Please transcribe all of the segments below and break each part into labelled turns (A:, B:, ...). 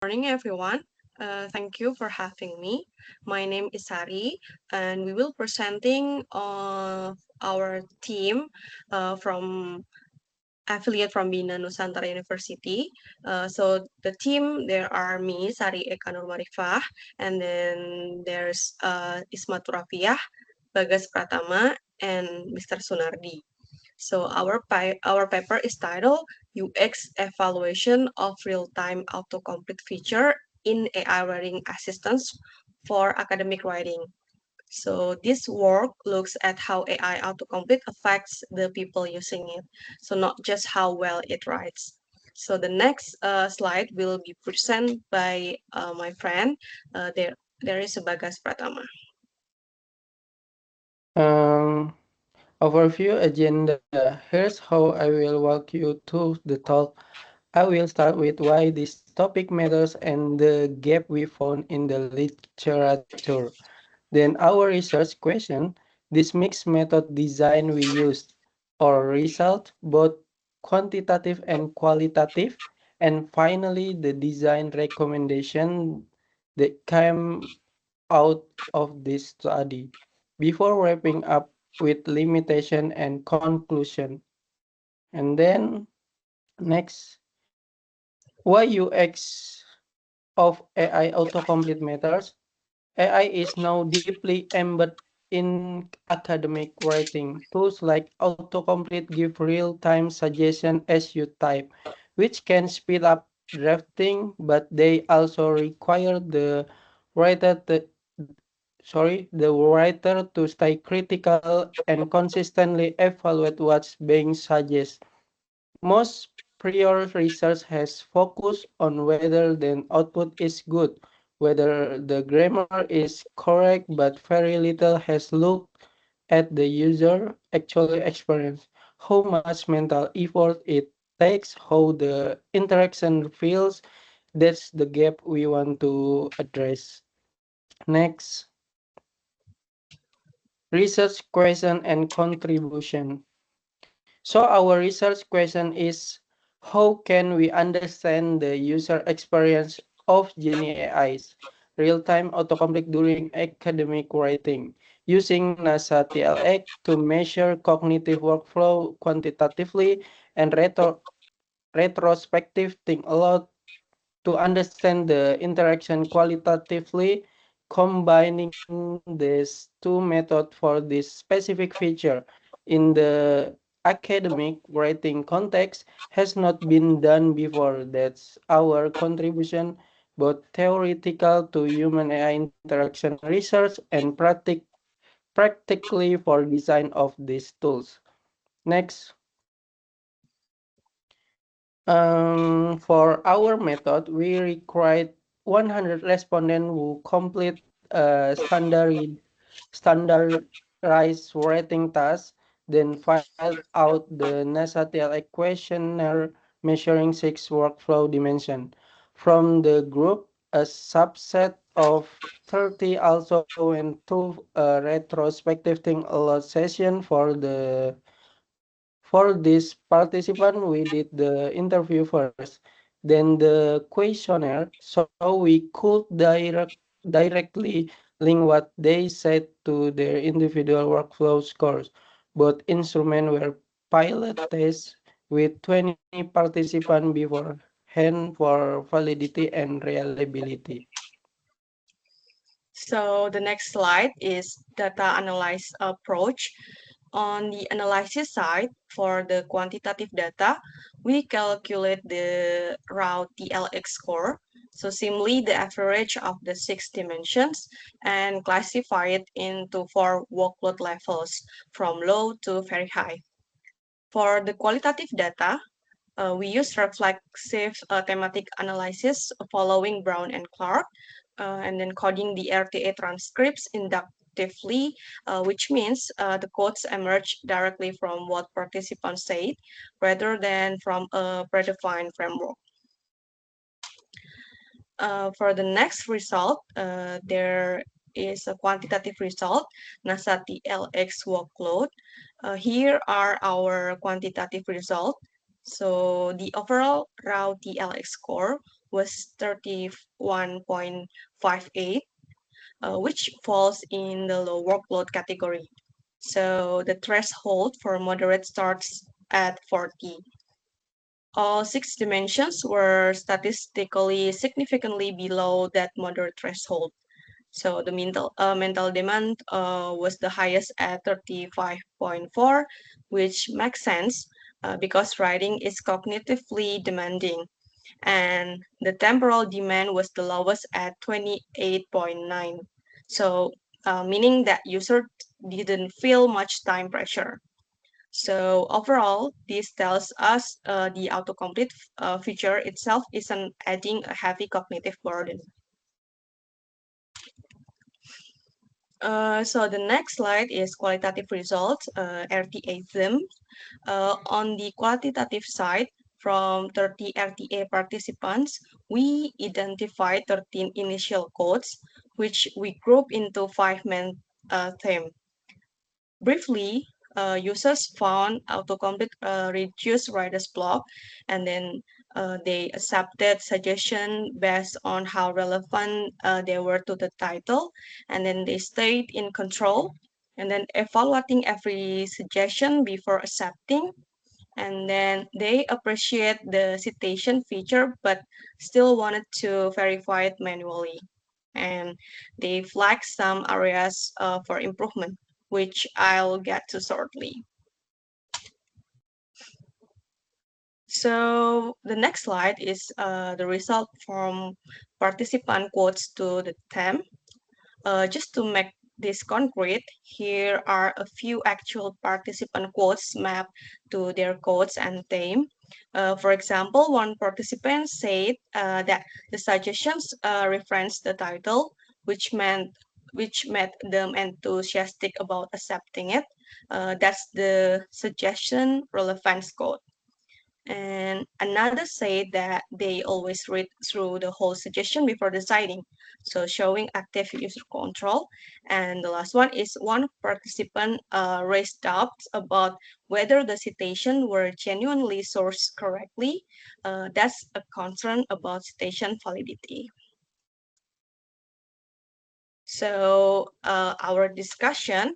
A: morning, everyone. Thank you for having me. My name is Sari, and we will presenting our team from affiliate from Bina Nusantara University. So the team, there are me, Sari Eka Nurmarifah, and then there's Ismatul Rafiah, Bagas Pratama, and Mr. Sunardi. So our paper is titled UX Evaluation of Real-Time Autocomplete Feature in AI Writing Assistance for Academic Writing. So this work looks at how AI autocomplete affects the people using it. So not just how well it writes. So the next slide will be presented by my friend. There is Bagas Pratama.
B: Um, Overview agenda. Here's how I will walk you through the talk. I will start with why this topic matters and the gap we found in the literature. Then our research question, this mixed method design we used, or result, both quantitative and qualitative, and finally the design recommendation that came out of this study. Before wrapping up with limitation and conclusion. And then next, why UX of AI autocomplete matters. AI is now deeply embedded in academic writing. Tools like autocomplete give real-time suggestion as you type, which can speed up drafting, but they also require writer to, the writer to stay critical and consistently evaluate what's being suggested. Most prior research has focused on whether the output is good, whether the grammar is correct, but very little has looked at the user actually experience, how much mental effort it takes, how the interaction feels. That's the gap we want to address. Next, research question and contribution. So our research question is, how can we understand the user experience of Genie AI's real-time autocomplete during academic writing using NASA TLX to measure cognitive workflow quantitatively and retrospective think a lot to understand the interaction qualitatively, combining these two methods for this specific feature in the academic writing context has not been done before. That's our contribution, both theoretical to human AI interaction research and practically for design of these tools. Next. For our method, we required 100 respondents who complete standardized rating task, then filed out the NASA TLA questionnaire measuring 6 workflow dimensions. From the group, a subset of 30 also went through a retrospective think a lot session for this participant, we did the interview first, then the questionnaire, so we could directly link what they said to their individual workflow scores. Both instruments were pilot tests with 20 participants beforehand for validity and reliability.
A: So the next slide is data analyze approach. On the analysis side, for the quantitative data, we calculate the raw TLX score, so simply the average of the 6 dimensions, and classify it into 4 workload levels, from low to very high. For the qualitative data, we use reflexive thematic analysis following Brown and Clark, and then coding the RTA transcripts inductively, which means the codes emerge directly from what participants said rather than from a predefined framework. For the next result, there is a quantitative result, NASA TLX workload. Here are our quantitative results. So the overall raw TLX score was 31.58, which falls in the low workload category. So the threshold for moderate starts at 40. All six dimensions were statistically significantly below that moderate threshold. So the mental demand was the highest at 35.4, which makes sense because writing is cognitively demanding. And the temporal demand was the lowest at 28.9. So meaning that user didn't feel much time pressure. So overall, this tells us the autocomplete feature itself isn't adding a heavy cognitive burden. So the next slide is qualitative results, RTA them. On the qualitative side, from 30 RTA participants, we identified 13 initial codes, which we group into five main themes. Briefly, users found autocomplete reduced writer's block, and then they accepted suggestion based on how relevant they were to the title, and then they stayed in control, and then evaluating every suggestion before accepting, and then they appreciate the citation feature but still wanted to verify it manually, and they flag some areas for improvement, which I'll get to shortly. So the next slide is the result from participant quotes to the theme. Just to make this concrete, here are a few actual participant quotes mapped to their codes and theme. For example, one participant said that the suggestions reference the title, which made them enthusiastic about accepting it. That's the suggestion relevance code. And another said that they always read through the whole suggestion before deciding, so showing active user control. And the last one is one participant raised doubts about whether the citation were genuinely sourced correctly. That's a concern about citation validity. So our discussion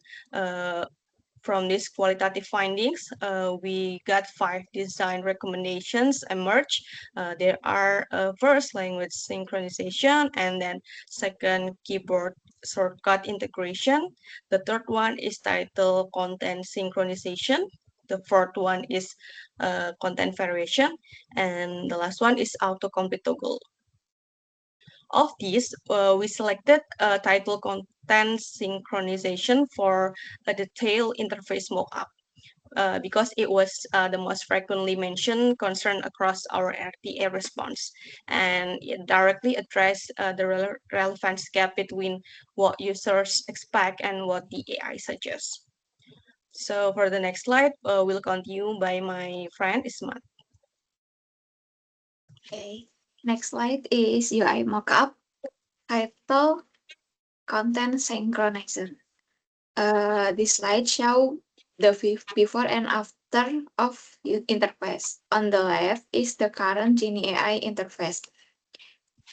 A: from these qualitative findings, we got five design recommendations emerge. There are first language synchronization, and then second keyboard shortcut integration. The third one is title content synchronization. The fourth one is content variation, and the last one is autocomplete toggle. Of these, we selected title content synchronization for a detailed interface mockup because it was the most frequently mentioned concern across our RTA response, and it directly addressed the relevance gap between what users expect and what the AI suggests. So for the next slide, we'll continue by my friend Ismat.
C: Okay. Next slide is UI mockup. Title content synchronization. This slide show the before and after of interface. On the left is the current Genie AI interface.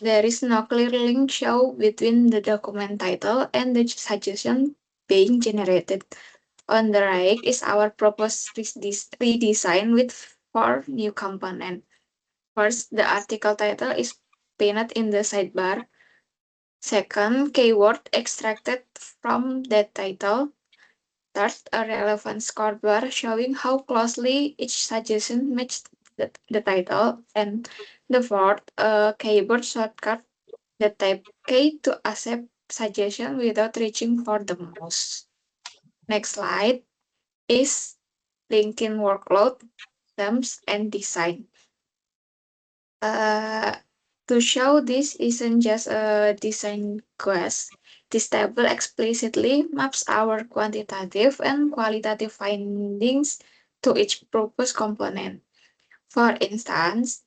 C: There is no clear link show between the document title and the suggestion being generated. On the right is our proposed redesign with four new components. First, the article title is pinned in the sidebar. Second, keyword extracted from that title. Third, a relevant scorebar showing how closely each suggestion matched the title. And the fourth, a keyboard shortcut that type K to accept suggestion without reaching for the mouse. Next slide is LinkedIn workload, terms, and design. To show this isn't just a design quest, this table explicitly maps our quantitative and qualitative findings to each proposed component. For instance,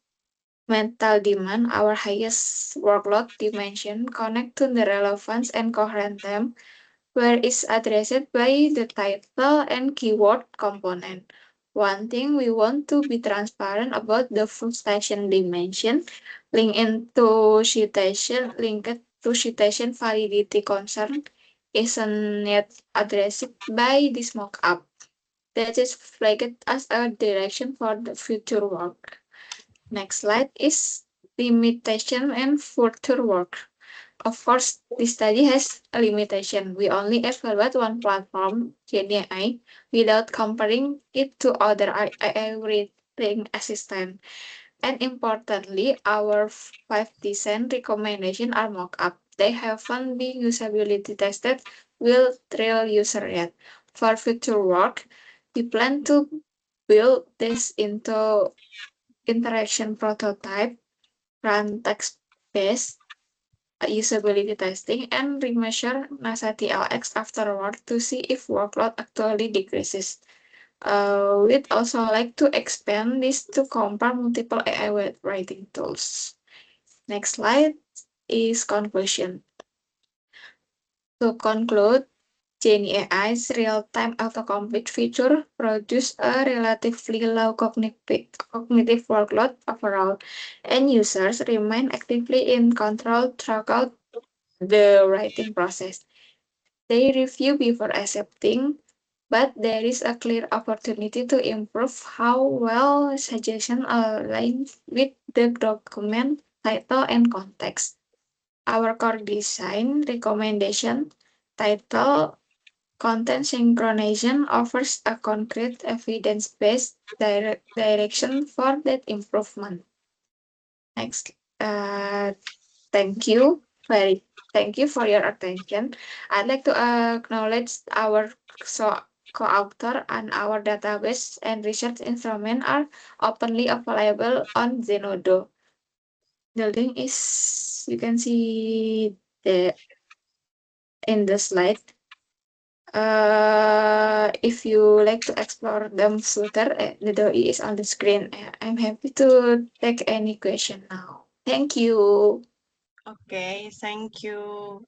C: mental demand, our highest workload dimension, connect to the relevance and coherent theme, where is addressed by the title and keyword component. One thing we want to be transparent about the frustration dimension linked to citation validity concern isn't yet addressed by this mock-up. That is flagged as a direction for the future work. Next slide is limitation and future work. Of course, this study has a limitation. We only evaluate one platform, GenAI, without comparing it to other AI writing assistant. And importantly, our 5 design recommendations are mock-up. They haven't been usability tested with real user yet. For future work, we plan to build this into interaction prototype, run text-based usability testing, and remeasure NASA TLX afterward to see if workload actually decreases. We'd also like to expand this to compare multiple AI writing tools. Next slide is conclusion. To conclude, Genie AI's real-time autocomplete feature produce a relatively low cognitive workload overall, and users remain actively in control throughout the writing process. They review before accepting, but there is a clear opportunity to improve how well suggestions align with the document title and context. Our core design recommendation title Content Synchronization offers a concrete evidence-based direction for that improvement. Next, thank you very thank you for your attention. I'd like to acknowledge our co-author and our database and research instrument are openly available on Zenodo. The link is you can see the in the slide. If you like to explore them further, the DOI is on the screen. I'm happy to take any question now. Thank you.
A: Okay, thank you.